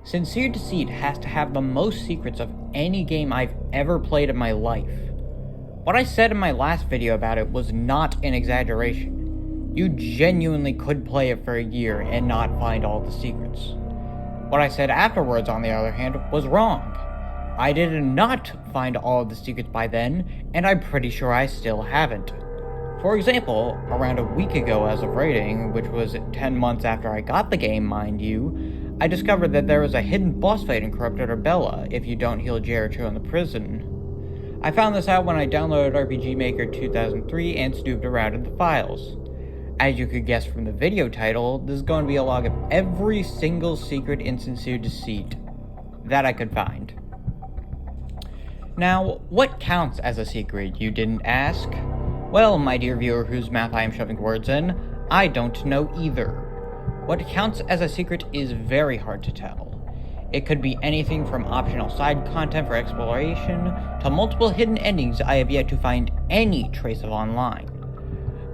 Sincere Deceit has to have the most secrets of any game I've ever played in my life. What I said in my last video about it was not an exaggeration. You genuinely could play it for a year and not find all the secrets. What I said afterwards, on the other hand, was wrong. I did not find all of the secrets by then, and I'm pretty sure I still haven't. For example, around a week ago as of writing, which was 10 months after I got the game, mind you, I discovered that there was a hidden boss fight in corrupted Arbela if you don't heal Jericho in the prison. I found this out when I downloaded RPG Maker 2003 and snooped around in the files. As you could guess from the video title, this is going to be a log of every single secret in Sincere Deceit that I could find. Now, what counts as a secret, you didn't ask? Well, my dear viewer whose mouth I am shoving words in, I don't know either. What counts as a secret is very hard to tell. It could be anything from optional side content for exploration to multiple hidden endings I have yet to find any trace of online.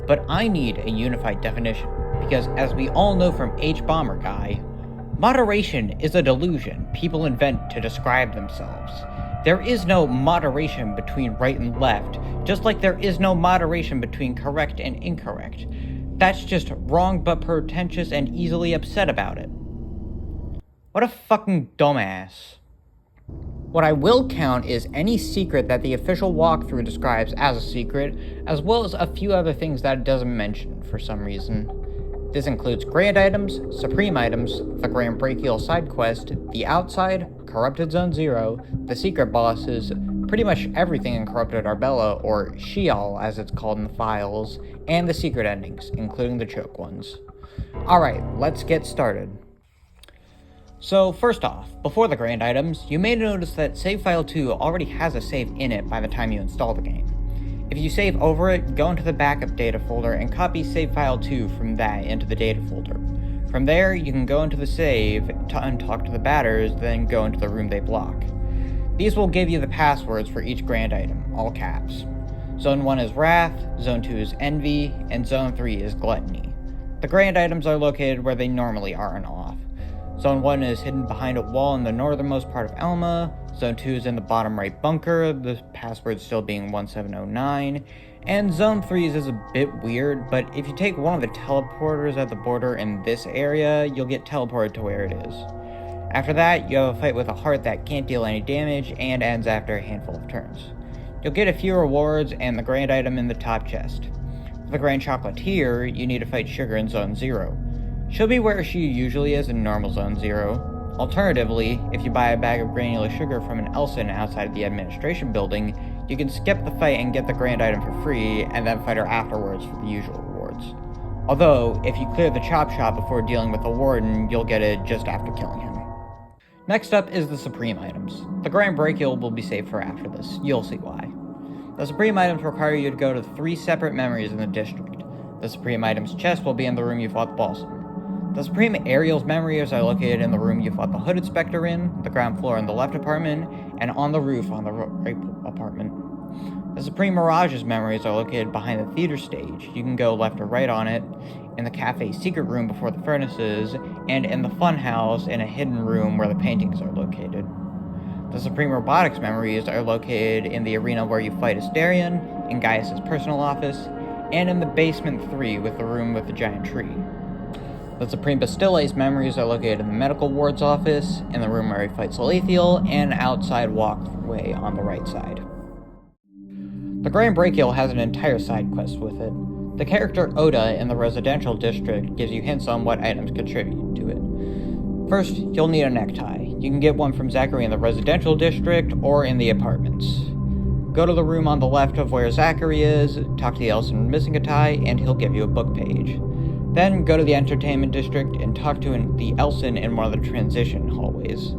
But I need a unified definition, because as we all know from H-Bomber Guy, moderation is a delusion people invent to describe themselves. There is no moderation between right and left, just like there is no moderation between correct and incorrect. That's just wrong but pretentious and easily upset about it. What a fucking dumbass. What I will count is any secret that the official walkthrough describes as a secret, as well as a few other things that it doesn't mention for some reason. This includes grand items, supreme items, the Grand Brachial side quest, the outside, Corrupted Zone 0, the secret bosses, pretty much everything in Corrupted Arbela, or Sheol as it's called in the files, and the secret endings, including the choke ones. Alright, let's get started. So first off, before the grand items, you may notice that Save File 2 already has a save in it by the time you install the game. If you save over it, go into the backup data folder and copy Save File 2 from that into the data folder. From there, you can go into the save and talk to the batters, then go into the room they block. These will give you the passwords for each grand item, all caps. Zone 1 is Wrath, Zone 2 is Envy, and Zone 3 is Gluttony. The grand items are located where they normally are and off. Zone 1 is hidden behind a wall in the northernmost part of Elma, Zone 2 is in the bottom right bunker, the password still being 1709, and Zone 3 is a bit weird, but if you take one of the teleporters at the border in this area, you'll get teleported to where it is. After that, you have a fight with a heart that can't deal any damage and ends after a handful of turns. You'll get a few rewards and the grand item in the top chest. For the Grand Chocolatier, you need to fight Sugar in Zone 0. She'll be where she usually is in normal Zone 0. Alternatively, if you buy a bag of granular sugar from an Elson outside of the administration building, you can skip the fight and get the grand item for free, and then fight her afterwards for the usual rewards. Although, if you clear the chop shop before dealing with the warden, you'll get it just after killing him. Next up is the supreme items. The Grand Brachial will be saved for after this, you'll see why. The supreme items require you to go to 3 separate memories in the district. The supreme items chest will be in the room you fought the boss in. The Supreme Aerial's memories are located in the room you fought the Hooded Spectre in, the ground floor in the left apartment, and on the roof on the right apartment. The Supreme Mirage's memories are located behind the theater stage. You can go left or right on it, in the cafe's secret room before the furnaces, and in the funhouse in a hidden room where the paintings are located. The Supreme Robotics memories are located in the arena where you fight Asterion, in Gaius' personal office, and in the basement 3 with the room with the giant tree. The Supreme Bastille's memories are located in the medical ward's office, in the room where he fights Salathiel, and outside walkway on the right side. The Grand Brachial has an entire side quest with it. The character Oda in the residential district gives you hints on what items contribute to it. First, you'll need a necktie. You can get one from Zachary in the residential district or in the apartments. Go to the room on the left of where Zachary is, talk to the Elson missing a tie, and he'll give you a book page. Then go to the entertainment district and talk to the Elson in one of the transition hallways.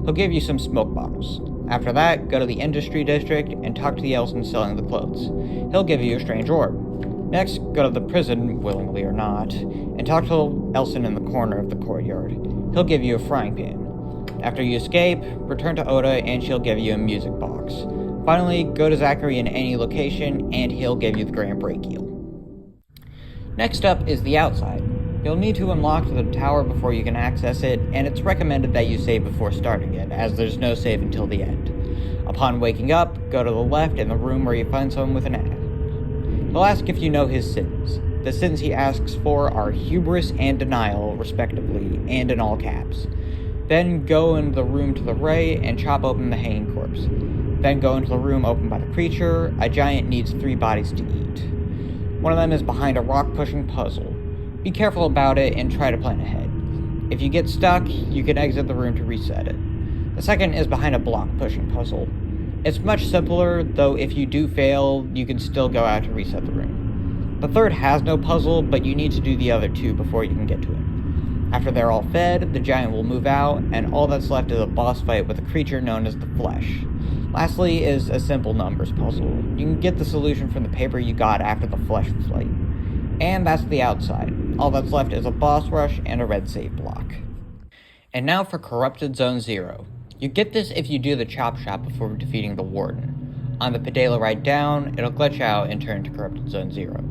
He'll give you some smoke bottles. After that, go to the industry district and talk to the Elson selling the clothes. He'll give you a strange orb. Next, go to the prison, willingly or not, and talk to Elson in the corner of the courtyard. He'll give you a frying pan. After you escape, return to Oda and she'll give you a music box. Finally, go to Zachary in any location and he'll give you the Grand Brachial. Next up is the outside. You'll need to unlock the tower before you can access it, and it's recommended that you save before starting it, as there's no save until the end. Upon waking up, go to the left in the room where you find someone with an ad. He'll ask if you know his sins. The sins he asks for are hubris and denial, respectively, and in all caps. Then go into the room to the right and chop open the hanging corpse. Then go into the room opened by the creature. A giant needs 3 bodies to eat. One of them is behind a rock-pushing puzzle. Be careful about it and try to plan ahead. If you get stuck, you can exit the room to reset it. The second is behind a block-pushing puzzle. It's much simpler, though if you do fail, you can still go out to reset the room. The third has no puzzle, but you need to do the other 2 before you can get to it. After they're all fed, the giant will move out, and all that's left is a boss fight with a creature known as the Flesh. Lastly is a simple numbers puzzle. You can get the solution from the paper you got after the Flesh fight. And that's the outside. All that's left is a boss rush and a red save block. And now for Corrupted Zone 0. You get this if you do the chop shop before defeating the Warden. On the pedala ride down, it'll glitch out and turn to Corrupted Zone 0.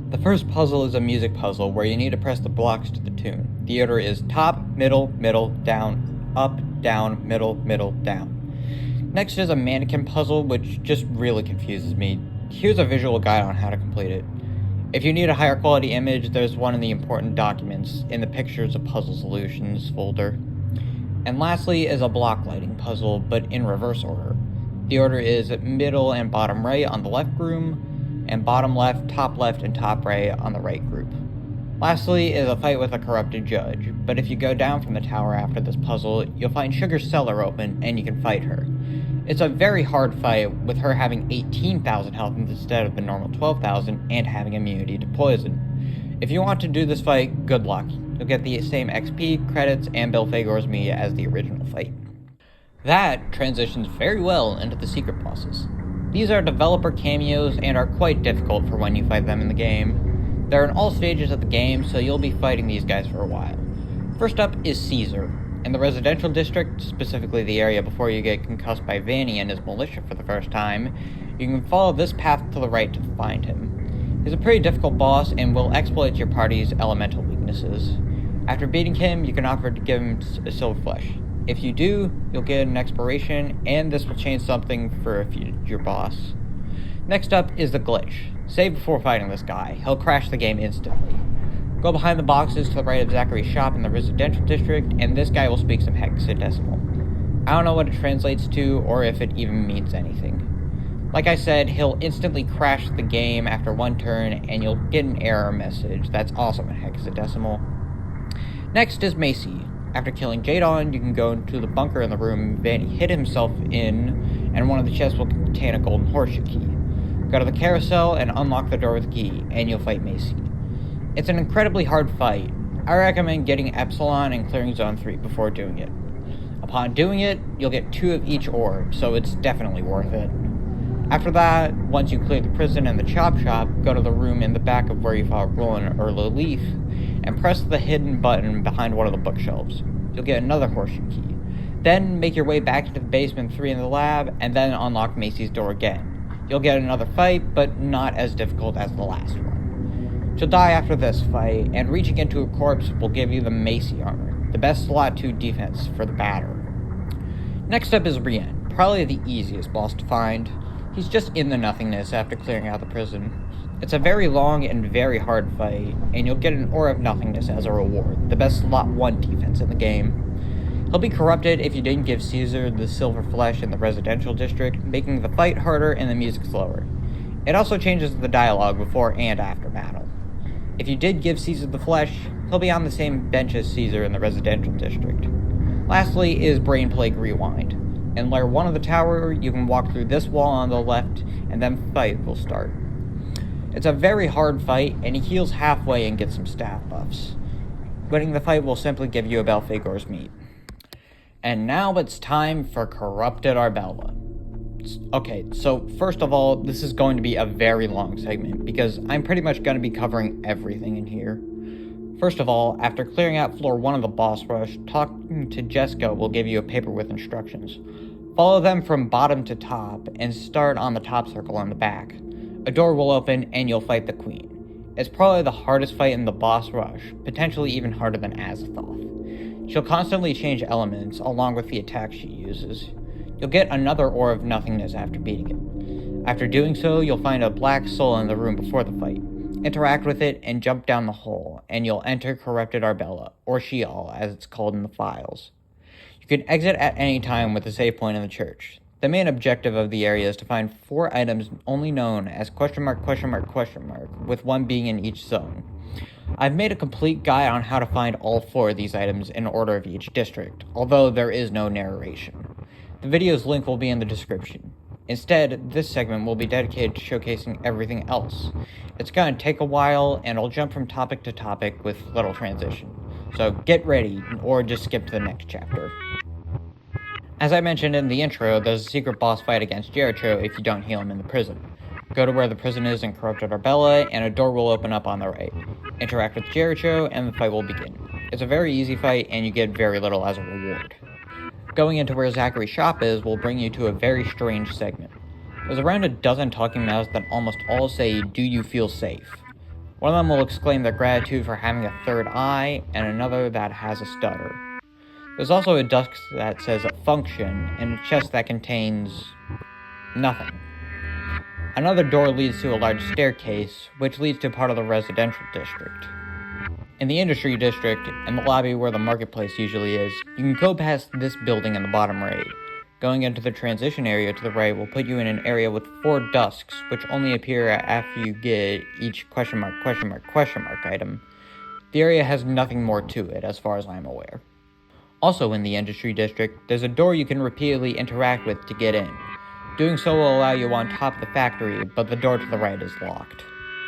The first puzzle is a music puzzle where you need to press the blocks to the tune. The order is top, middle, middle, down, up, down, middle, middle, down. Next is a mannequin puzzle, which just really confuses me. Here's a visual guide on how to complete it. If you need a higher quality image, there's one in the important documents in the Pictures of Puzzle Solutions folder. And lastly is a block lighting puzzle, but in reverse order. The order is middle and bottom right on the left room, and bottom left, and top right on the right group. Lastly is a fight with a corrupted judge, but if you go down from the tower after this puzzle, you'll find Sugar's cellar open and you can fight her. It's a very hard fight, with her having 18,000 health instead of the normal 12,000 and having immunity to poison. If you want to do this fight, good luck. You'll get the same XP, credits, and Bill Fagor's me as the original fight. That transitions very well into the secret bosses. These are developer cameos and are quite difficult for when you fight them in the game. They're in all stages of the game, so you'll be fighting these guys for a while. First up is Caesar. In the residential district, specifically the area before you get concussed by Vanny and his militia for the first time, you can follow this path to the right to find him. He's a pretty difficult boss and will exploit your party's elemental weaknesses. After beating him, you can offer to give him a silver flesh. If you do, you'll get an exploration, and this will change something for a future boss. Next up is the glitch. Save before fighting this guy. He'll crash the game instantly. Go behind the boxes to the right of Zachary's shop in the residential district, and this guy will speak some hexadecimal. I don't know what it translates to, or if it even means anything. Like I said, he'll instantly crash the game after one turn, and you'll get an error message that's also in hexadecimal. Next is Macy. After killing Jadon, you can go into the bunker in the room Vanny hid himself in, and one of the chests will contain a golden horseshoe key. Go to the carousel and unlock the door with the key, and you'll fight Macy. It's an incredibly hard fight. I recommend getting Epsilon and clearing Zone 3 before doing it. Upon doing it, you'll get 2 of each orb, so it's definitely worth it. After that, once you clear the prison and the chop shop, go to the room in the back of where you fought Roland or Leaf, and press the hidden button behind one of the bookshelves. You'll get another horseshoe key. Then make your way back into the basement 3 in the lab, and then unlock Macy's door again. You'll get another fight, but not as difficult as the last one. She'll die after this fight, and reaching into a corpse will give you the Macy armor, the best slot 2 defense for the batter. Next up is Brienne, probably the easiest boss to find. He's just in the nothingness after clearing out the prison. It's a very long and very hard fight, and you'll get an Aura of Nothingness as a reward, the best slot 1 defense in the game. He'll be corrupted if you didn't give Caesar the silver flesh in the residential district, making the fight harder and the music slower. It also changes the dialogue before and after battle. If you did give Caesar the flesh, he'll be on the same bench as Caesar in the residential district. Lastly is Brain Plague Rewind. In layer 1 of the tower, you can walk through this wall on the left, and then the fight will start. It's a very hard fight, and he heals halfway and gets some staff buffs. Winning the fight will simply give you a Belphegor's meat. And now it's time for Corrupted Arbela. Okay, so first of all, this is going to be a very long segment, because I'm pretty much going to be covering everything in here. First of all, after clearing out floor 1 of the boss rush, talking to Jessica will give you a paper with instructions. Follow them from bottom to top, and start on the top circle on the back. A door will open, and you'll fight the queen. It's probably the hardest fight in the boss rush, potentially even harder than Azathoth. She'll constantly change elements along with the attacks she uses. You'll get another Ore of Nothingness after beating it. After doing so, you'll find a black soul in the room before the fight. Interact with it and jump down the hole, and you'll enter Corrupted Arbela, or Sheol as it's called in the files. You can exit at any time with a save point in the church. The main objective of the area is to find 4 items only known as ... with one being in each zone. I've made a complete guide on how to find all 4 of these items in order of each district, although there is no narration. The video's link will be in the description. Instead, this segment will be dedicated to showcasing everything else. It's gonna take a while, and I'll jump from topic to topic with little transition. So get ready, or just skip to the next chapter. As I mentioned in the intro, there's a secret boss fight against Jericho if you don't heal him in the prison. Go to where the prison is in Corrupted Arbela, and a door will open up on the right. Interact with Jericho, and the fight will begin. It's a very easy fight, and you get very little as a reward. Going into where Zachary's shop is will bring you to a very strange segment. There's around a dozen talking mouths that almost all say, "Do you feel safe?" One of them will exclaim their gratitude for having a third eye, and another that has a stutter. There's also a desk that says "function," and a chest that contains nothing. Another door leads to a large staircase, which leads to part of the residential district. In the industry district, in the lobby where the marketplace usually is, you can go past this building in the bottom right. Going into the transition area to the right will put you in an area with 4 dusks, which only appear after you get each ... item. The area has nothing more to it, as far as I'm aware. Also in the industry district, there's a door you can repeatedly interact with to get in. Doing so will allow you on top of the factory, but the door to the right is locked.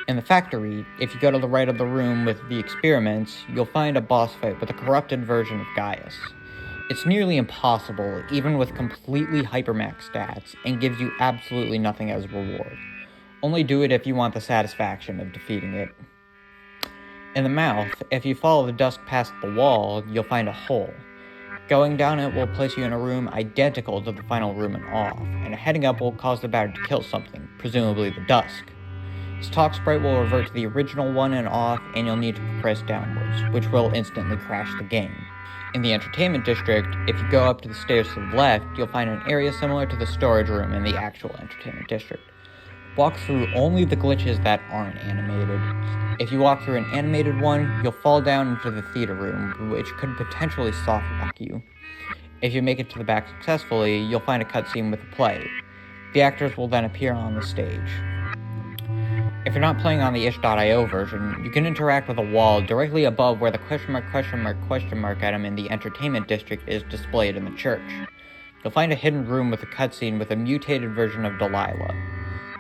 In the factory, if you go to the right of the room with the experiments, you'll find a boss fight with a corrupted version of Gaius. It's nearly impossible, even with completely hypermax stats, and gives you absolutely nothing as a reward. Only do it if you want the satisfaction of defeating it. In the mouth, if you follow the dusk past the wall, you'll find a hole. Going down it will place you in a room identical to the final room in Off, and heading up will cause the batter to kill something, presumably the dusk. This talk sprite will revert to the original one in Off, and you'll need to progress downwards, which will instantly crash the game. In the entertainment district, if you go up to the stairs to the left, you'll find an area similar to the storage room in the actual entertainment district. Walk through only the glitches that aren't animated. If you walk through an animated one, you'll fall down into the theater room, which could potentially soft lock you. If you make it to the back successfully, you'll find a cutscene with a play. The actors will then appear on the stage. If you're not playing on the itch.io version, you can interact with a wall directly above where the ... item in the entertainment district is displayed in the church. You'll find a hidden room with a cutscene with a mutated version of Delilah.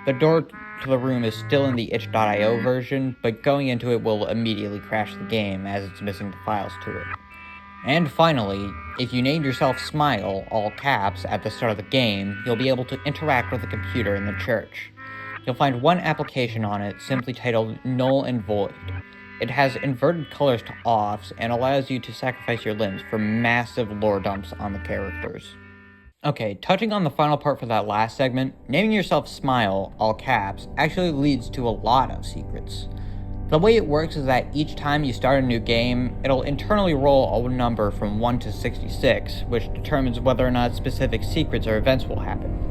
The door to the room is still in the itch.io version, but going into it will immediately crash the game as it's missing the files to it. And finally, if you named yourself Smile, all caps, at the start of the game, you'll be able to interact with the computer in the church. You'll find one application on it simply titled Null and Void. It has inverted colors to offs and allows you to sacrifice your limbs for massive lore dumps on the characters. Okay, touching on the final part for that last segment, naming yourself Smile, all caps, actually leads to a lot of secrets. The way it works is that each time you start a new game, it'll internally roll a number from 1 to 66, which determines whether or not specific secrets or events will happen.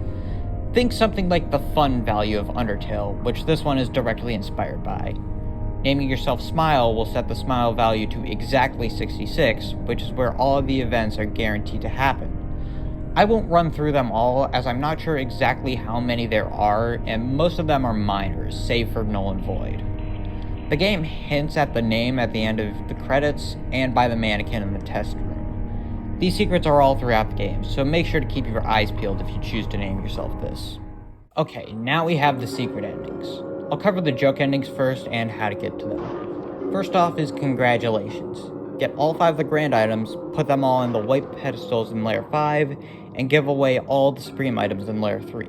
Think something like the fun value of Undertale, which this one is directly inspired by. Naming yourself Smile will set the Smile value to exactly 66, which is where all of the events are guaranteed to happen. I won't run through them all, as I'm not sure exactly how many there are, and most of them are minors, save for Null and Void. The game hints at the name at the end of the credits, and by the mannequin in the test room. These secrets are all throughout the game, so make sure to keep your eyes peeled if you choose to name yourself this. Okay, now we have the secret endings. I'll cover the joke endings first and how to get to them. First off is congratulations. Get all 5 of the grand items, put them all in the white pedestals in layer 5, and give away all the supreme items in layer 3.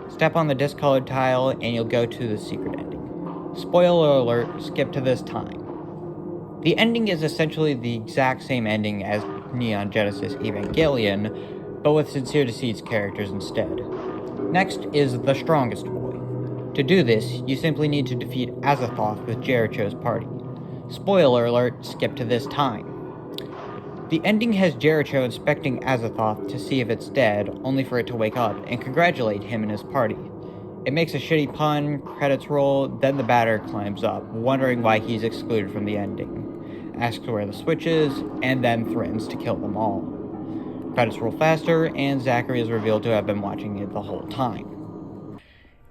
Step on the discolored tile and you'll go to the secret ending. Spoiler alert, skip to this time. The ending is essentially the exact same ending as Neon Genesis Evangelion, but with Sincere Deceit's characters instead. Next is the strongest boy. To do this, you simply need to defeat Azathoth with Jericho's party. Spoiler alert, skip to this time. The ending has Jericho inspecting Azathoth to see if it's dead, only for it to wake up and congratulate him and his party. It makes a shitty pun, credits roll, then the batter climbs up, wondering why he's excluded from the ending, asks where the switch is, and then threatens to kill them all. Credits roll faster, and Zachary is revealed to have been watching it the whole time.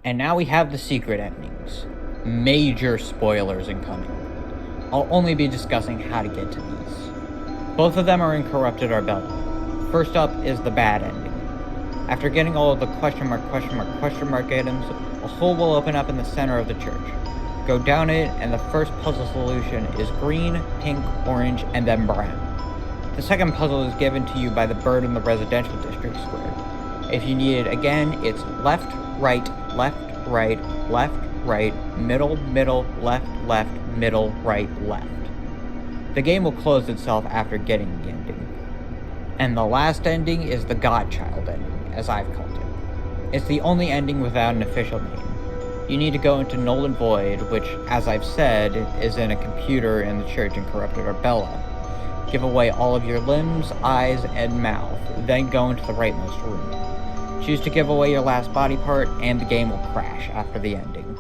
And now we have the secret endings. Major spoilers incoming. I'll only be discussing how to get to these. Both of them are in Corrupted Arbela. First up is the bad ending. After getting all of the question mark items, a hole will open up in the center of the church. Go down it, and the first puzzle solution is green, pink, orange, and then brown. The second puzzle is given to you by the bird in the residential district square. If you need it again, it's left, right, left, right, left, right, middle, middle, left, left, middle, right, left. The game will close itself after getting the ending. And the last ending is the Godchild ending, as I've called it. It's the only ending without an official name. You need to go into Null and Void, which, as I've said, is in a computer in the church in Corrupted Arbela. Give away all of your limbs, eyes, and mouth, then go into the rightmost room. Choose to give away your last body part, and the game will crash after the ending.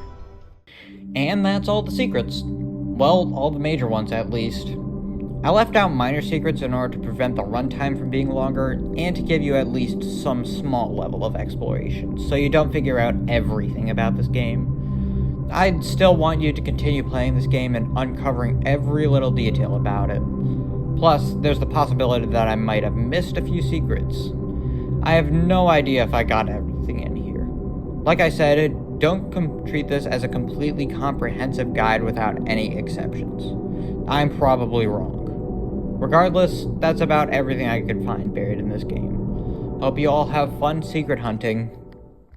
And that's all the secrets. Well, all the major ones at least. I left out minor secrets in order to prevent the runtime from being longer, and to give you at least some small level of exploration, so you don't figure out everything about this game. I'd still want you to continue playing this game and uncovering every little detail about it. Plus, there's the possibility that I might have missed a few secrets. I have no idea if I got everything in here. Like I said, don't treat this as a completely comprehensive guide without any exceptions. I'm probably wrong. Regardless, that's about everything I could find buried in this game. Hope you all have fun secret hunting.